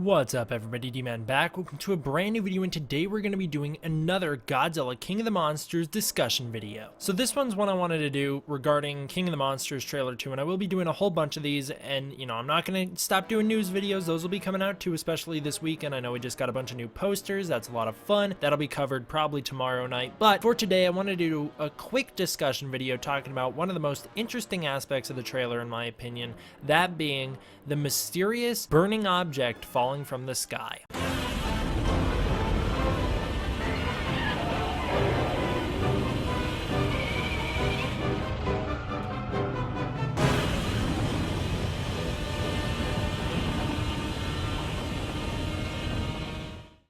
What's up everybody, D-Man back. Welcome to a brand new video, and today we're going to be doing another Godzilla King of the Monsters discussion video. So this one's one I wanted to do regarding King of the Monsters trailer 2, and I will be doing a whole bunch of these, and I'm not going to stop doing news videos. Those will be coming out too, especially this weekend. I know we just got a bunch of new posters. That's a lot of fun. That'll be covered probably tomorrow night. But for today, I wanted to do a quick discussion video talking about one of the most interesting aspects of the trailer, in my opinion, that being the mysterious burning object falling from the sky.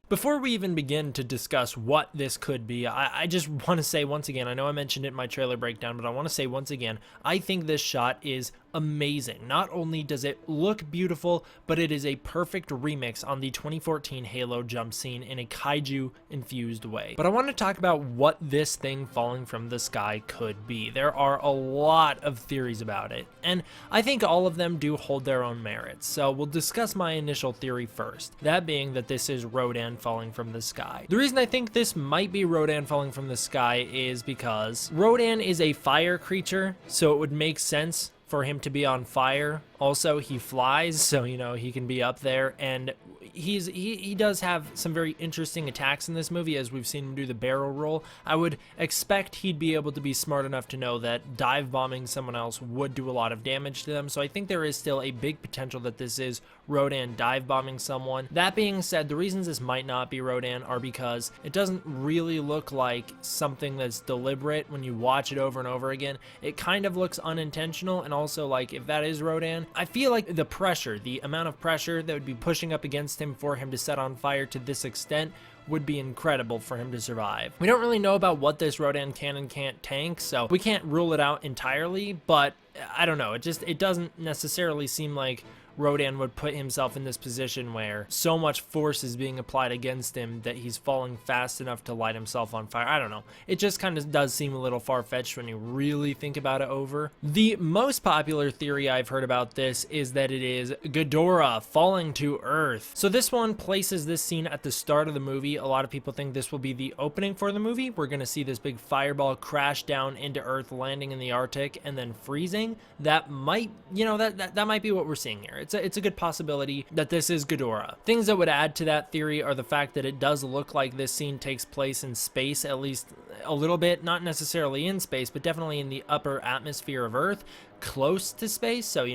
Before we even begin to discuss what this could be, I just want to say once again, I know I mentioned it in my trailer breakdown, but I want to say once again, I think this shot is amazing. Not only does it look beautiful, but it is a perfect remix on the 2014 Halo jump scene in a kaiju infused way. But I want to talk about what this thing falling from the sky could be. There are a lot of theories about it, and I think all of them do hold their own merits. So we'll discuss my initial theory first, that being that this is Rodan falling from the sky. The reason I think this might be Rodan falling from the sky is because Rodan is a fire creature, so it would make sense for him to be on fire. Also, he flies, so he can be up there, and he does have some very interesting attacks in this movie, as we've seen him do the barrel roll. I would expect he'd be able to be smart enough to know that dive bombing someone else would do a lot of damage to them, so I think there is still a big potential that this is Rodan dive bombing someone. That being said, the reasons this might not be Rodan are because it doesn't really look like something that's deliberate when you watch it over and over again. It kind of looks unintentional, and also, like, if that is Rodan, I feel like the amount of pressure that would be pushing up against him for him to set on fire to this extent would be incredible for him to survive. We don't really know about what this Rodan can and can't tank, so we can't rule it out entirely, but I don't know, it doesn't necessarily seem like Rodan would put himself in this position where so much force is being applied against him that he's falling fast enough to light himself on fire. I don't know. It just kind of does seem a little far-fetched when you really think about it over. The most popular theory I've heard about this is that it is Ghidorah falling to Earth. So this one places this scene at the start of the movie. A lot of people think this will be the opening for the movie. We're going to see this big fireball crash down into Earth, landing in the Arctic, and then freezing. That might, that might be what we're seeing here. It's a good possibility that this is Ghidorah. Things that would add to that theory are the fact that it does look like this scene takes place in space, at least a little bit, not necessarily in space, but definitely in the upper atmosphere of Earth, close to space. So,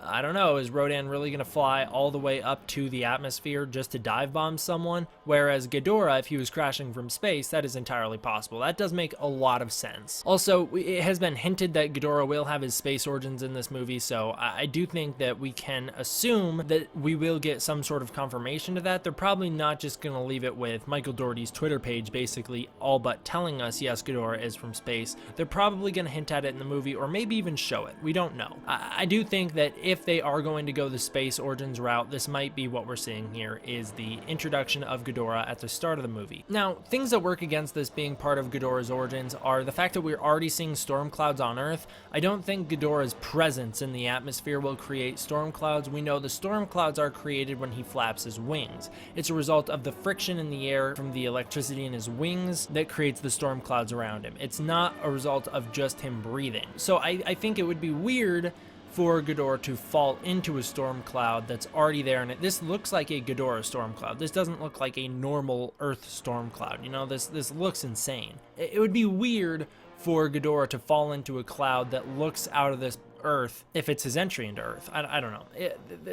I don't know, is Rodan really going to fly all the way up to the atmosphere just to dive bomb someone? Whereas Ghidorah, if he was crashing from space, that is entirely possible. That does make a lot of sense. Also, it has been hinted that Ghidorah will have his space origins in this movie, so I do think that we can assume that we will get some sort of confirmation to that. They're probably not just going to leave it with Michael Dougherty's Twitter page basically all but telling us, yes, Ghidorah is from space. They're probably going to hint at it in the movie, or maybe even show it. We don't know. I do think that if they are going to go the space origins route, this might be what we're seeing here, is the introduction of Ghidorah at the start of the movie. Now, things that work against this being part of Ghidorah's origins are the fact that we're already seeing storm clouds on Earth. I don't think Ghidorah's presence in the atmosphere will create storm clouds. We know the storm clouds are created when he flaps his wings. It's a result of the friction in the air from the electricity in his wings that creates the storm clouds around him. It's not a result of just him breathing. So I think it would be weird for Ghidorah to fall into a storm cloud that's already there, and this looks like a Ghidorah storm cloud. This doesn't look like a normal Earth storm cloud. This looks insane. It would be weird for Ghidorah to fall into a cloud that looks out of this Earth if it's his entry into Earth. I don't know.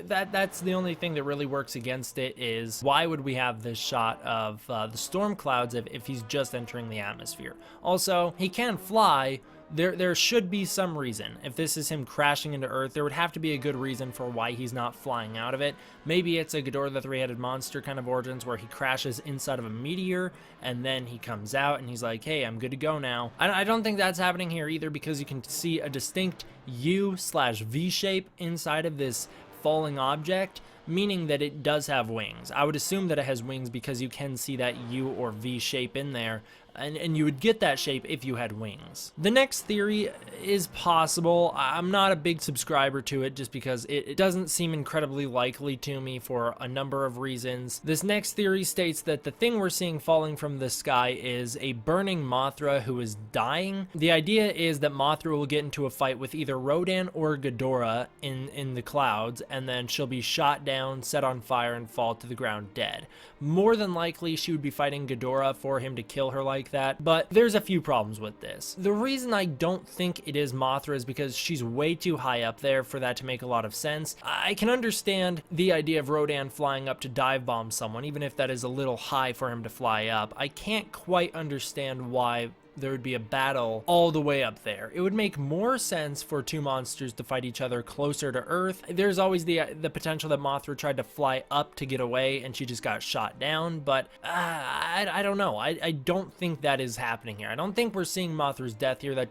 That's the only thing that really works against it, is why would we have this shot of the storm clouds if he's just entering the atmosphere? Also, he can fly. There should be some reason. If this is him crashing into Earth, there would have to be a good reason for why he's not flying out of it. Maybe it's a Ghidorah the Three-Headed Monster kind of origins, where he crashes inside of a meteor and then he comes out and he's like, hey, I'm good to go now. I don't think that's happening here either, because you can see a distinct U/V shape inside of this falling object, meaning that it does have wings. I would assume that it has wings because you can see that U or V shape in there. and you would get that shape if you had wings. The next theory is possible. I'm not a big subscriber to it just because it doesn't seem incredibly likely to me for a number of reasons. This next theory states that the thing we're seeing falling from the sky is a burning Mothra who is dying. The idea is that Mothra will get into a fight with either Rodan or Ghidorah in the clouds, and then she'll be shot down, set on fire, and fall to the ground dead. More than likely, she would be fighting Ghidorah for him to kill her like that, but there's a few problems with this. The reason I don't think it is Mothra is because she's way too high up there for that to make a lot of sense. I can understand the idea of Rodan flying up to dive bomb someone, even if that is a little high for him to fly up. I can't quite understand why there would be a battle all the way up there. It would make more sense for two monsters to fight each other closer to Earth. There's always the potential that Mothra tried to fly up to get away and she just got shot down, but I don't know. I don't think that is happening here. I don't think we're seeing Mothra's death here.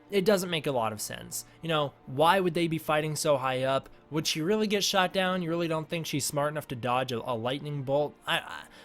It doesn't make a lot of sense. You know, why would they be fighting so high up? Would she really get shot down? You really don't think she's smart enough to dodge a lightning bolt?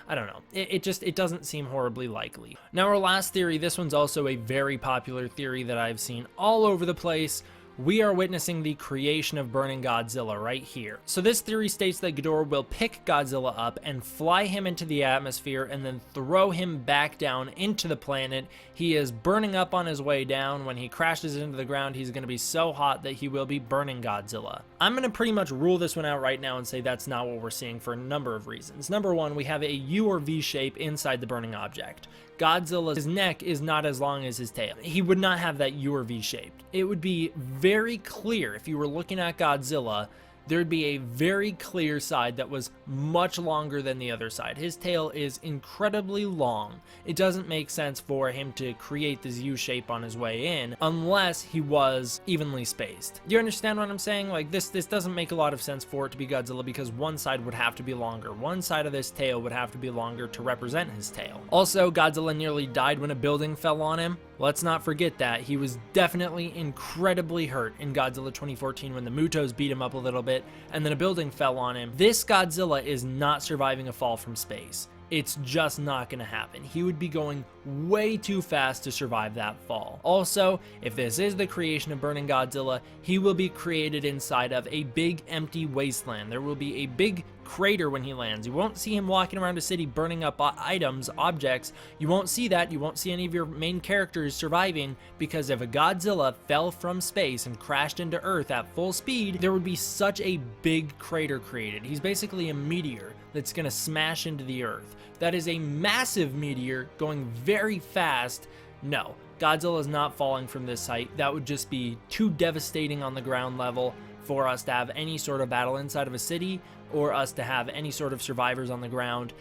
I don't know. It doesn't seem horribly likely. Now, our last theory, this one's also a very popular theory that I've seen all over the place. We are witnessing the creation of burning Godzilla right here. So this theory states that Ghidorah will pick Godzilla up and fly him into the atmosphere and then throw him back down into the planet. He is burning up on his way down. When he crashes into the ground, he's going to be so hot that he will be burning Godzilla. I'm going to pretty much rule this one out right now and say that's not what we're seeing for a number of reasons. Number one, we have a U or V shape inside the burning object. Godzilla's neck is not as long as his tail. He would not have that U or V shape. It would be very clear if you were looking at Godzilla, there'd be a very clear side that was much longer than the other side. His tail is incredibly long. It doesn't make sense for him to create this U shape on his way in unless he was evenly spaced. Do you understand what I'm saying? Like this doesn't make a lot of sense for it to be Godzilla because one side would have to be longer. One side of this tail would have to be longer to represent his tail. Also, Godzilla nearly died when a building fell on him. Let's not forget that. He was definitely incredibly hurt in Godzilla 2014 when the Mutos beat him up a little bit and then a building fell on him. This Godzilla is not surviving a fall from space. It's just not going to happen. He would be going way too fast to survive that fall. Also, if this is the creation of burning Godzilla, he will be created inside of a big empty wasteland. There will be a big crater when he lands. You won't see him walking around a city burning up items, objects. You won't see that. You won't see any of your main characters surviving because if a Godzilla fell from space and crashed into Earth at full speed, there would be such a big crater created. He's basically a meteor that's going to smash into the Earth. That is a massive meteor going very fast. No, Godzilla is not falling from this height. That would just be too devastating on the ground level for us to have any sort of battle inside of a city or us to have any sort of survivors on the ground.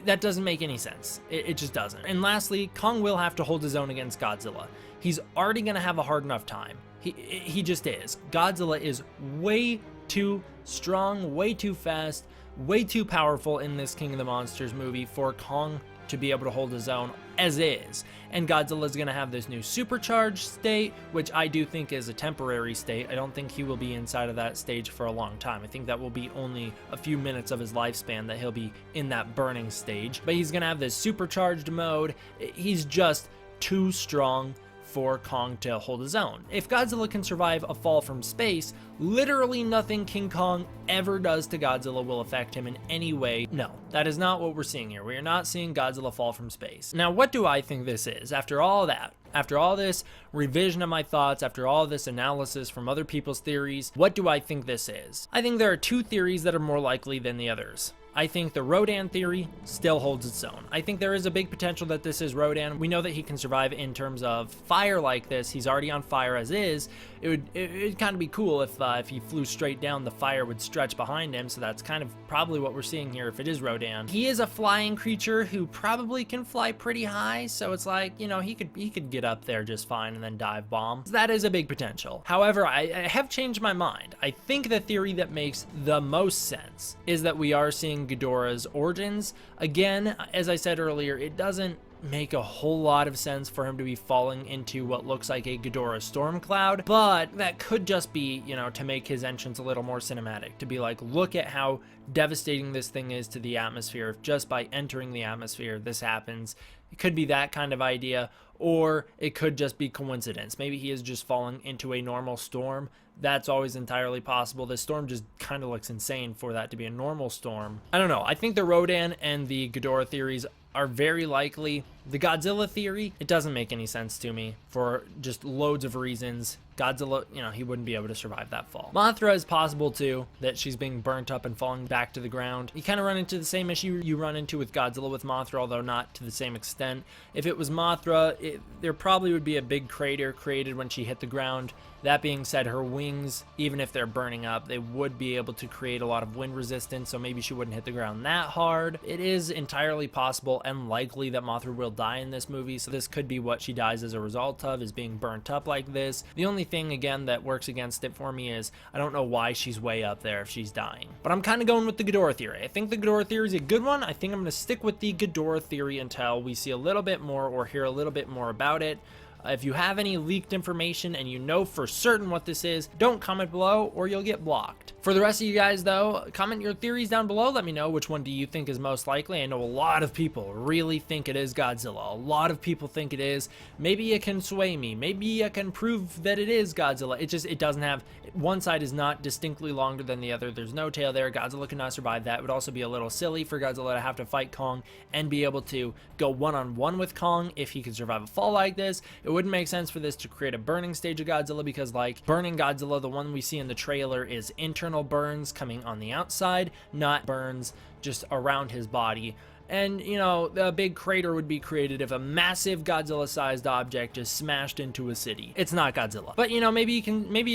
That doesn't make any sense. It just doesn't. And lastly, Kong will have to hold his own against Godzilla. He's already going to have a hard enough time. He just is. Godzilla is way too strong, way too fast, way too powerful in this King of the Monsters movie for Kong to be able to hold his own as is. And Godzilla's going to have this new supercharged state, which I do think is a temporary state. I don't think he will be inside of that stage for a long time. I think that will be only a few minutes of his lifespan that he'll be in that burning stage. But he's going to have this supercharged mode. He's just too strong for Kong to hold his own. If Godzilla can survive a fall from space, literally nothing King Kong ever does to Godzilla will affect him in any way. No, that is not what we're seeing here. We are not seeing Godzilla fall from space. Now, what do I think this is? After all that, after all this revision of my thoughts, after all this analysis from other people's theories, what do I think this is? I think there are two theories that are more likely than the others. I think the Rodan theory still holds its own. I think there is a big potential that this is Rodan. We know that he can survive in terms of fire like this. He's already on fire as is. It'd kind of be cool if he flew straight down, the fire would stretch behind him. So that's kind of probably what we're seeing here if it is Rodan. He is a flying creature who probably can fly pretty high. So it's like, you know, he could get up there just fine and then dive bomb. So that is a big potential. However, I have changed my mind. I think the theory that makes the most sense is that we are seeing Ghidorah's origins. Again, as I said earlier, it doesn't make a whole lot of sense for him to be falling into what looks like a Ghidorah storm cloud, but that could just be, you know, to make his entrance a little more cinematic, to be like, look at how devastating this thing is to the atmosphere. If just by entering the atmosphere this happens, Could be that kind of idea, or it could just be coincidence. Maybe he is just falling into a normal storm. That's always entirely possible. This storm just kind of looks insane for that to be a normal storm. I don't know. I think the Rodan and the Ghidorah theories are very likely. The Godzilla theory, it doesn't make any sense to me for just loads of reasons. Godzilla, you know, he wouldn't be able to survive that fall. Mothra is possible too, that she's being burnt up and falling back to the ground. You kind of run into the same issue you run into with Godzilla with Mothra, although not to the same extent. If it was Mothra, there probably would be a big crater created when she hit the ground. That being said, her wings, even if they're burning up, they would be able to create a lot of wind resistance, so maybe she wouldn't hit the ground that hard. It is entirely possible and likely that Mothra will die in this movie, so this could be what she dies as a result of, is being burnt up like this. The only thing, again, that works against it for me is I don't know why she's way up there if she's dying. But I'm kind of going with the Ghidorah theory. I think the Ghidorah theory is a good one. I think I'm going to stick with the Ghidorah theory until we see a little bit more or hear a little bit more about it. If you have any leaked information and you know for certain what this is, don't comment below or you'll get blocked. For the rest of you guys though, comment your theories down below. Let me know which one do you think is most likely. I know a lot of people really think it is Godzilla. A lot of people think it is. Maybe you can sway me. Maybe you can prove that it is Godzilla. It doesn't have, one side is not distinctly longer than the other. There's no tail there. Godzilla could not survive that. It would also be a little silly for Godzilla to have to fight Kong and be able to go one-on-one with Kong if he could survive a fall like this. It wouldn't make sense for this to create a burning stage of Godzilla, because like burning Godzilla, the one we see in the trailer is internal burns coming on the outside, not burns just around his body. And, you know, the big crater would be created if a massive Godzilla-sized object just smashed into a city. It's not Godzilla. But, you know, maybe you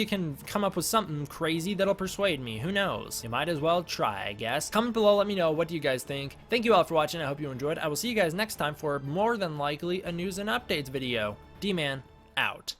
can come up with something crazy that'll persuade me. Who knows? You might as well try, I guess. Comment below, let me know what do you guys think. Thank you all for watching. I hope you enjoyed. I will see you guys next time for more than likely a news and updates video. D-Man, out.